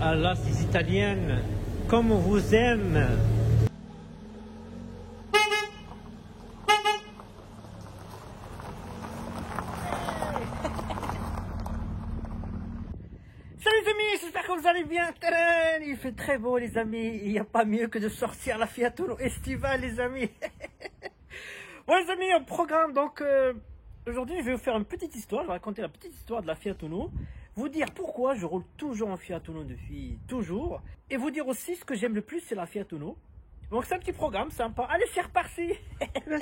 Ah là, ces Italiennes, comme on vous aime. Salut les amis, j'espère que vous allez bien. Tadam, il fait très beau les amis, il n'y a pas mieux que de sortir la Fiat Uno estivale les amis. Bon les amis, au programme donc aujourd'hui je vais vous faire une petite histoire, je vais raconter la petite histoire de la Fiat Uno, vous dire pourquoi je roule toujours en Fiat Uno depuis toujours, et vous dire aussi ce que j'aime le plus c'est la Fiat Uno. Donc c'est un petit programme sympa, allez c'est reparti.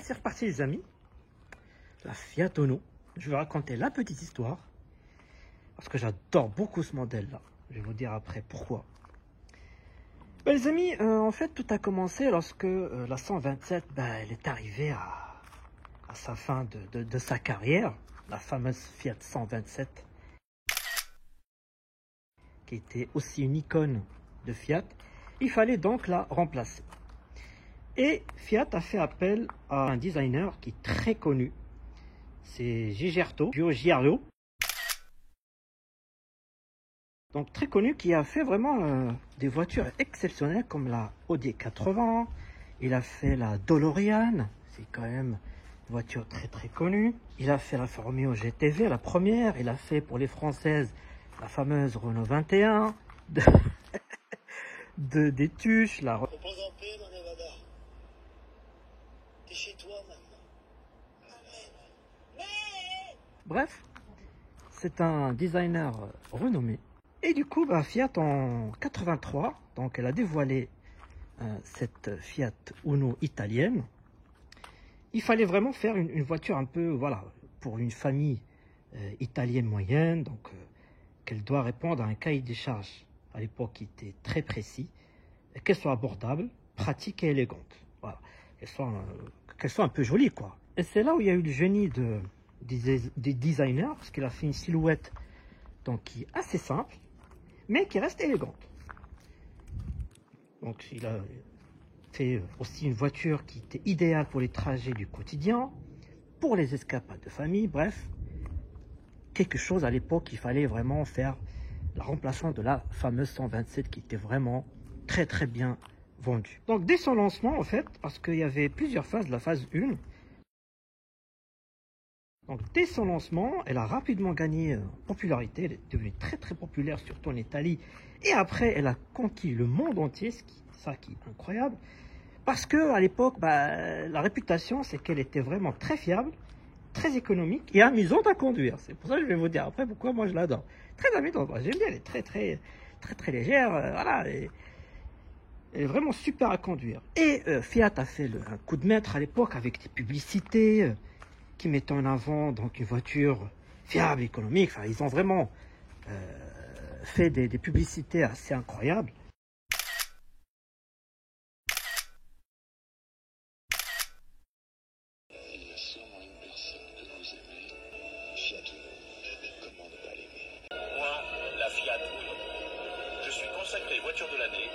C'est reparti les amis, la Fiat Uno, je vais raconter la petite histoire. Parce que j'adore beaucoup ce modèle-là. Je vais vous dire après pourquoi. Ben, les amis, en fait, tout a commencé lorsque la 127, elle est arrivée à sa fin de sa carrière. La fameuse Fiat 127, qui était aussi une icône de Fiat. Il fallait donc la remplacer. Et Fiat a fait appel à un designer qui est très connu. C'est Giugiaro. Donc très connu, qui a fait vraiment des voitures exceptionnelles comme la Audi 80, il a fait la DeLorean, c'est quand même une voiture très connue. Il a fait la Alfa Romeo GTV, la première, il a fait pour les Françaises la fameuse Renault 21, des Tuches, la... Repose en paix, mon Nevada. T'es chez toi maintenant. Bref, c'est un designer renommé. Et du coup, Fiat en 83, donc elle a dévoilé cette Fiat Uno italienne. Il fallait vraiment faire une voiture un peu, voilà, pour une famille italienne moyenne, donc qu'elle doit répondre à un cahier des charges à l'époque qui était très précis, qu'elle soit abordable, pratique et élégante. Voilà, qu'elle soit un peu jolie, quoi. Et c'est là où il y a eu le génie des designers, parce qu'il a fait une silhouette donc, qui est assez simple, mais qui reste élégante. Donc il a fait aussi une voiture qui était idéale pour les trajets du quotidien, pour les escapades de famille, bref, quelque chose à l'époque, il fallait vraiment faire la remplaçant de la fameuse 127 qui était vraiment très bien vendue. Donc dès son lancement en fait, parce qu'il y avait plusieurs phases, la phase 1, donc dès son lancement, elle a rapidement gagné en popularité, elle est devenue très populaire, surtout en Italie. Et après, elle a conquis le monde entier, ça qui est incroyable. Parce que à l'époque, la réputation, c'est qu'elle était vraiment très fiable, très économique et amusante à conduire. C'est pour ça que je vais vous dire après pourquoi moi je l'adore. Très amusante, j'aime bien, elle est très légère, voilà. Elle est vraiment super à conduire. Et Fiat a fait un coup de maître à l'époque avec des publicités qui mettent en avant donc une voiture fiable, économique. Enfin, ils ont vraiment fait des publicités assez incroyables. Il y a seulement une personne que vous aimez, Fiat Uno. Comment ne pas l'aimer? Moi, la Fiat Uno. Je suis consacré voiture de l'année.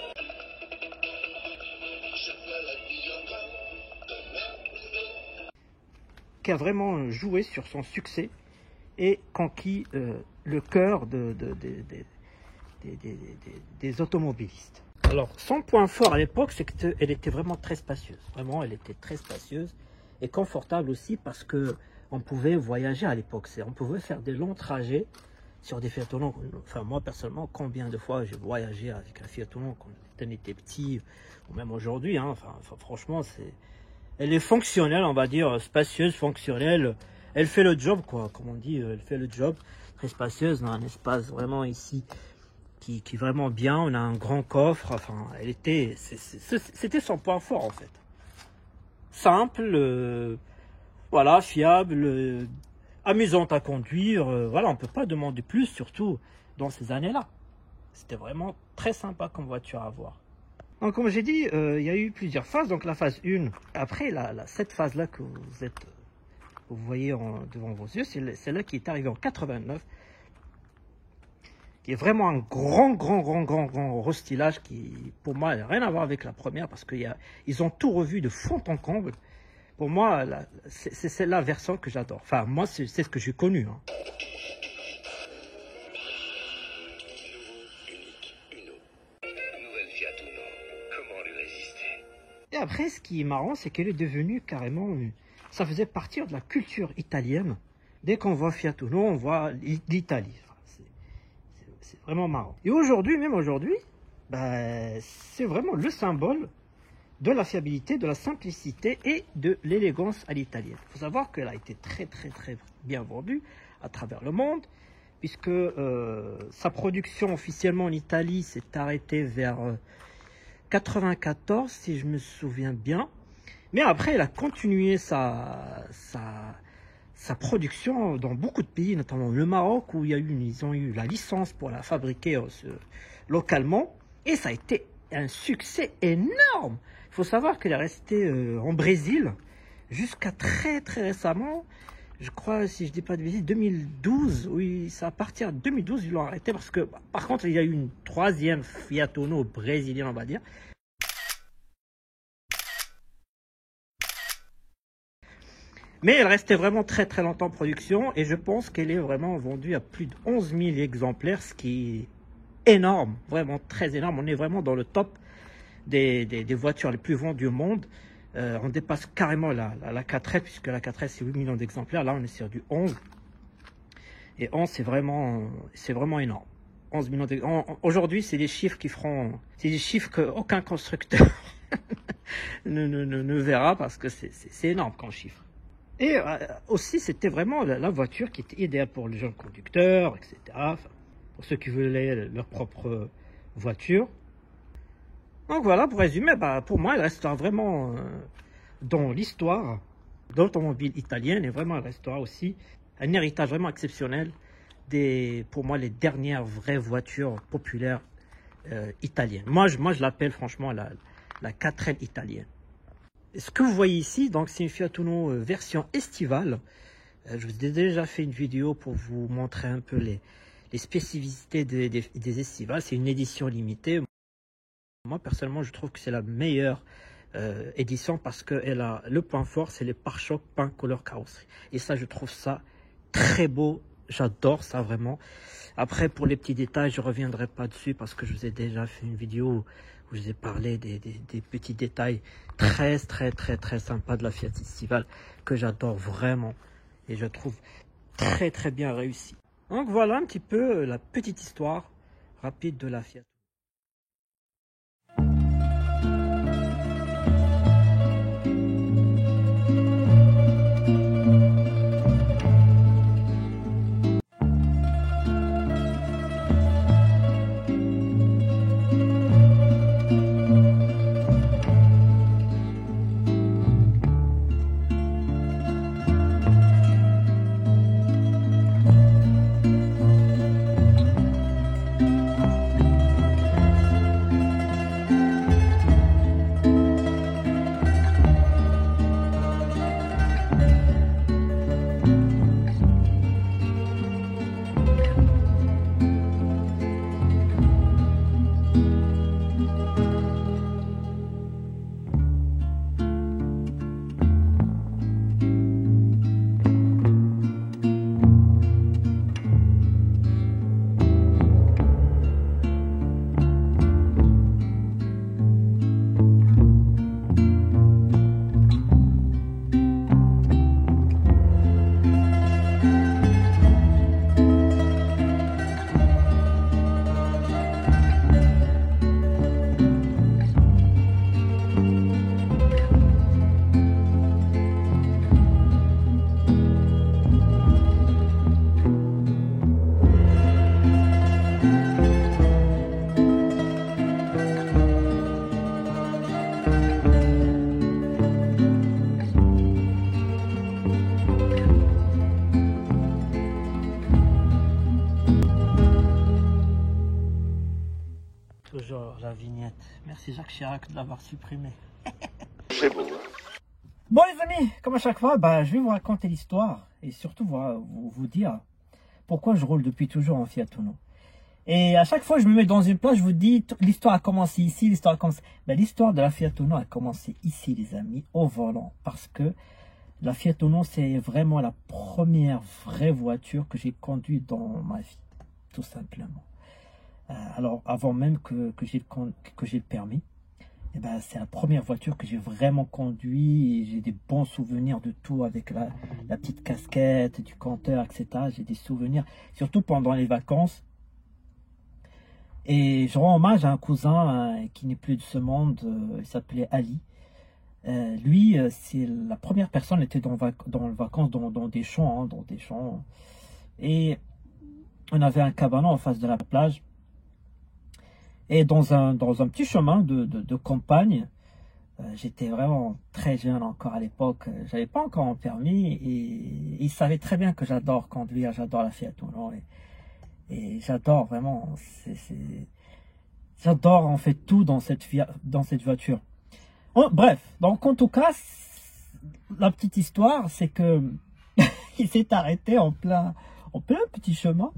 Qui a vraiment joué sur son succès et conquis le cœur des automobilistes. Alors, son point fort à l'époque, c'est qu'elle était vraiment très spacieuse. Vraiment, elle était très spacieuse et confortable aussi parce que on pouvait voyager à l'époque. On pouvait faire des longs trajets sur des Fiat Uno. Enfin, moi, personnellement, combien de fois j'ai voyagé avec la Fiat Uno quand on était petit, ou même aujourd'hui, hein. Enfin, franchement, elle est fonctionnelle, on va dire, spacieuse, fonctionnelle. Elle fait le job, quoi, comme on dit, elle fait le job. Très spacieuse, dans un espace vraiment ici qui est vraiment bien. On a un grand coffre, enfin, c'était son point fort, en fait. Simple, voilà, fiable, amusante à conduire. Voilà, on ne peut pas demander plus, surtout dans ces années-là. C'était vraiment très sympa comme voiture à voir. Donc, comme j'ai dit, il y a eu plusieurs phases. Donc la phase 1, après cette phase-là que vous voyez devant vos yeux, c'est celle-là qui est arrivée en 89, qui est vraiment un grand restylage qui, pour moi, n'a rien à voir avec la première parce qu'ils ont tout revu de fond en comble. Pour moi, c'est la version que j'adore. Enfin, moi, c'est ce que j'ai connu. Hein. Nouveau, unique, Uno. après, ce qui est marrant, c'est qu'elle est devenue carrément... Ça faisait partie de la culture italienne. Dès qu'on voit Fiat Uno, on voit l'Italie. C'est vraiment marrant. Et aujourd'hui, même aujourd'hui, bah, c'est vraiment le symbole de la fiabilité, de la simplicité et de l'élégance à l'italienne. Il faut savoir qu'elle a été très bien vendue à travers le monde, puisque sa production officiellement en Italie s'est arrêtée vers 94, si je me souviens bien. Mais après, elle a continué sa production dans beaucoup de pays, notamment le Maroc, où ils ont eu la licence pour la fabriquer localement. Et ça a été un succès énorme. Il faut savoir qu'elle est restée en Brésil jusqu'à très récemment. Je crois, si je ne dis pas de bêtises, 2012. Oui, c'est à partir de 2012 ils l'ont arrêté parce que, par contre, il y a eu une troisième Fiat Uno brésilienne, on va dire. Mais elle restait vraiment très longtemps en production et je pense qu'elle est vraiment vendue à plus de 11 000 exemplaires, ce qui est énorme, vraiment très énorme. On est vraiment dans le top des voitures les plus vendues au monde. On dépasse carrément la 4S, puisque la 4S c'est 8 millions d'exemplaires. Là, on est sur du 11. Et 11, c'est vraiment énorme. 11 millions aujourd'hui, c'est des chiffres qui feront... C'est des chiffres qu'aucun constructeur ne verra, parce que c'est énorme comme chiffre. Et aussi, c'était vraiment la voiture qui était idéale pour les jeunes conducteurs, etc. Enfin, pour ceux qui voulaient leur propre voiture. Donc voilà, pour résumer, bah, pour moi, elle restera vraiment dans l'histoire de l'automobile italienne, et vraiment, elle restera aussi un héritage vraiment exceptionnel pour moi, les dernières vraies voitures populaires italiennes. Moi, je l'appelle franchement la 4L italienne. Ce que vous voyez ici, donc c'est une Fiat Uno version estivale. Je vous ai déjà fait une vidéo pour vous montrer un peu les spécificités des estivales. C'est une édition limitée. Moi, personnellement, je trouve que c'est la meilleure édition parce qu'elle a le point fort, c'est les pare-chocs peints couleur carrosserie. Et ça, je trouve ça très beau. J'adore ça vraiment. Après, pour les petits détails, je ne reviendrai pas dessus parce que je vous ai déjà fait une vidéo où je vous ai parlé des petits détails très sympas de la Fiat Estivale que j'adore vraiment et je trouve très bien réussi. Donc voilà un petit peu la petite histoire rapide de la Fiat. Toujours la vignette. Merci Jacques Chirac de l'avoir supprimé. C'est beau, hein? Bon les amis, comme à chaque fois, je vais vous raconter l'histoire et surtout vous dire pourquoi je roule depuis toujours en Fiat Uno. Et à chaque fois je me mets dans une place, je vous dis l'histoire a commencé ici, l'histoire a commencé. L'histoire de la Fiat Uno a commencé ici les amis, au volant, parce que la Fiat Uno c'est vraiment la première vraie voiture que j'ai conduite dans ma vie, tout simplement. Alors avant même que j'ai le permis. Et ben, c'est la première voiture que j'ai vraiment conduit. J'ai des bons souvenirs de tout avec la petite casquette, du compteur, etc. J'ai des souvenirs, surtout pendant les vacances. Et je rends hommage à un cousin qui n'est plus de ce monde. Il s'appelait Ali. Lui, c'est la première personne, il était dans les vacances dans des champs, dans des champs. Et on avait un cabanon en face de la plage. Et dans un petit chemin de campagne, j'étais vraiment très jeune encore à l'époque. J'avais pas encore mon permis et il savait très bien que j'adore conduire, j'adore la Fiat Uno et j'adore vraiment. J'adore en fait tout dans cette voiture. Bref, donc en tout cas, la petite histoire, c'est que il s'est arrêté en plein petit chemin.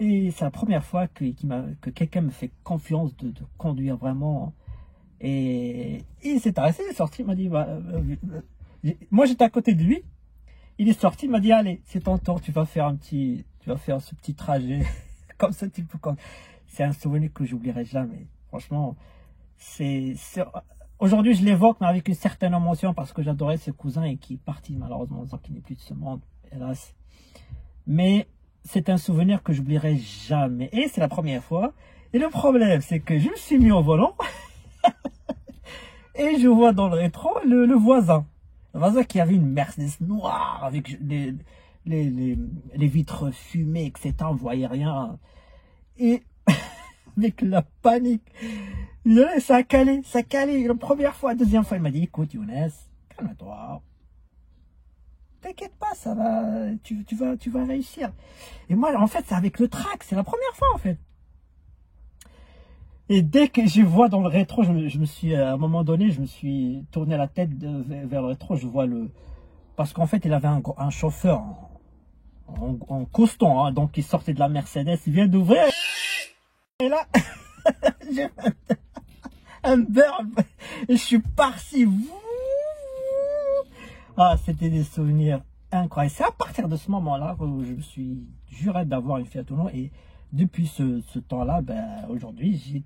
Et c'est la première fois que quelqu'un me fait confiance de conduire vraiment. Et il s'est arrêté, il est sorti, il m'a dit, moi j'étais à côté de lui, il est sorti, il m'a dit, allez, c'est ton tour, tu vas faire ce petit trajet. Comme ça, c'est un souvenir que j'oublierai jamais. Franchement, aujourd'hui je l'évoque, mais avec une certaine émotion, parce que j'adorais ce cousin et qui est parti malheureusement, qui n'est plus de ce monde, hélas. Mais c'est un souvenir que j'oublierai jamais. Et c'est la première fois. Et le problème, c'est que je me suis mis au volant. Et je vois dans le rétro le voisin. Le voisin qui avait une Mercedes noire avec les vitres fumées, etc. On ne voyait rien. Et avec la panique, ça a calé. La première fois, la deuxième fois, il m'a dit, écoute Younes, calme-toi. T'inquiète pas, ça va, tu vas réussir. Et moi, en fait, c'est avec le track, c'est la première fois, en fait. Et dès que je vois dans le rétro, je me suis, à un moment donné, je me suis tourné la tête vers le rétro, je vois parce qu'en fait, il avait un chauffeur en coston, hein, donc il sortait de la Mercedes, il vient d'ouvrir. Et là, j'ai un burn, et je suis parti. Ah, c'était des souvenirs incroyables. C'est à partir de ce moment-là que je me suis juré d'avoir une Fiat Uno. Et depuis ce temps-là, aujourd'hui,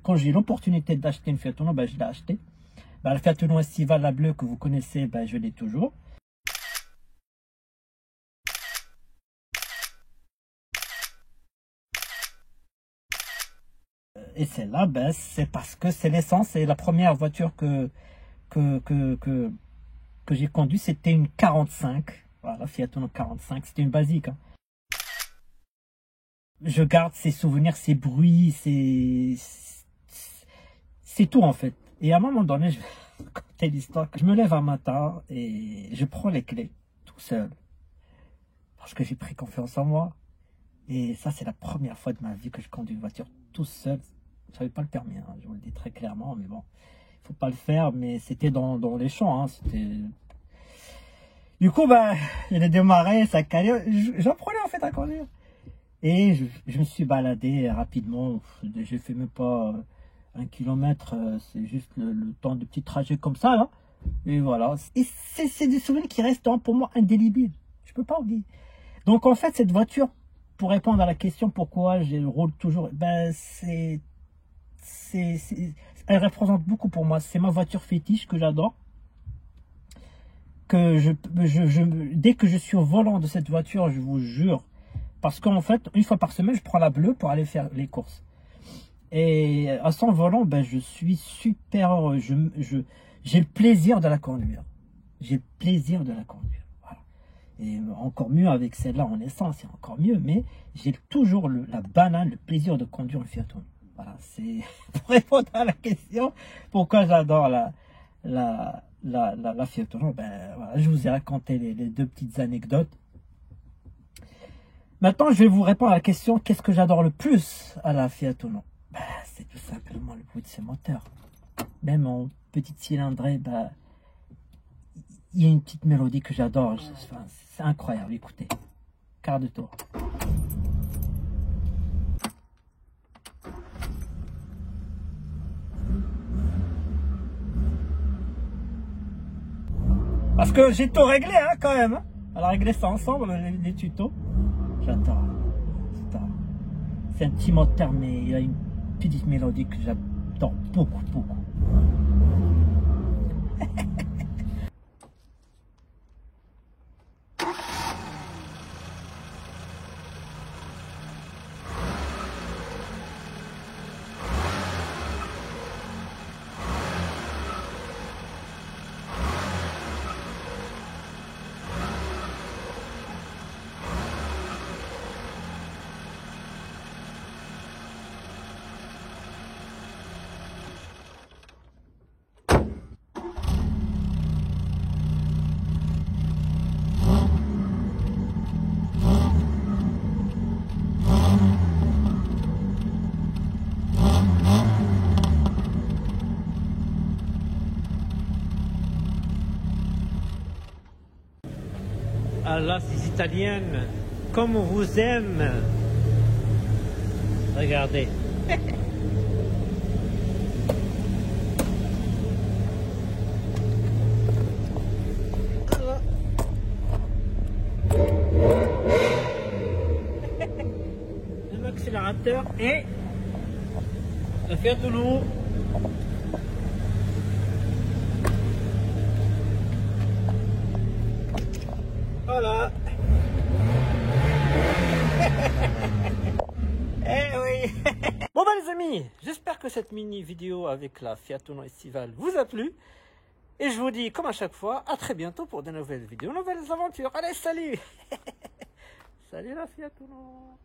quand j'ai l'opportunité d'acheter une Fiat Uno, je l'ai acheté. La Fiat Uno estivale, la bleue que vous connaissez, je l'ai toujours. Et celle-là, c'est parce que c'est l'essence. C'est la première voiture que j'ai conduit, c'était une 45. Voilà, Fiat Uno 45, c'était une basique. Hein. Je garde ces souvenirs, ces bruits, c'est tout en fait. Et à un moment donné, je vais raconter l'histoire. Je me lève un matin et je prends les clés tout seul. Parce que j'ai pris confiance en moi. Et ça, c'est la première fois de ma vie que je conduis une voiture tout seul. Je n'avais pas le permis, hein, je vous le dis très clairement, mais bon. Faut pas le faire, mais c'était dans les champs, hein, du coup, il a démarré, ça calait, j'apprenais en fait à conduire. Et je me suis baladé rapidement, j'ai fait même pas 1 kilomètre, c'est juste le temps de petits trajets comme ça, là. Et voilà, et c'est des souvenirs qui restent pour moi indélébiles, je peux pas oublier. Donc en fait, cette voiture, pour répondre à la question pourquoi je roule toujours, elle représente beaucoup pour moi. C'est ma voiture fétiche que j'adore. Dès que je suis au volant de cette voiture, je vous jure, parce qu'en fait, une fois par semaine, je prends la bleue pour aller faire les courses. Et à son volant, je suis super heureux. J'ai le plaisir de la conduire. J'ai le plaisir de la conduire. Voilà. Et encore mieux avec celle-là en essence, c'est encore mieux. Mais j'ai toujours la banane, le plaisir de conduire une Fiat Uno. Voilà, c'est pour répondre à la question pourquoi j'adore la Fiat Uno. Voilà, je vous ai raconté les deux petites anecdotes. Maintenant, je vais vous répondre à la question qu'est-ce que j'adore le plus à la Fiat Uno. C'est tout simplement le bruit de ses moteurs. Même en petite cylindrée, il y a une petite mélodie que j'adore. C'est incroyable, écoutez. Quart de tour. Parce que j'ai tout réglé, hein, quand même. Hein. On a réglé ça ensemble, les tutos. J'adore. C'est un petit moteur, mais il a une petite mélodie temps, beaucoup, beaucoup. Ah là, ces Italiennes, comme on vous aime. Regardez. Un accélérateur et la Fiat Uno. Voilà. Eh oui. Bon bah les amis, j'espère que cette mini vidéo avec la Fiat Uno estivale vous a plu. Et je vous dis comme à chaque fois, à très bientôt pour de nouvelles vidéos, nouvelles aventures. Allez, salut. Salut la Fiat Uno.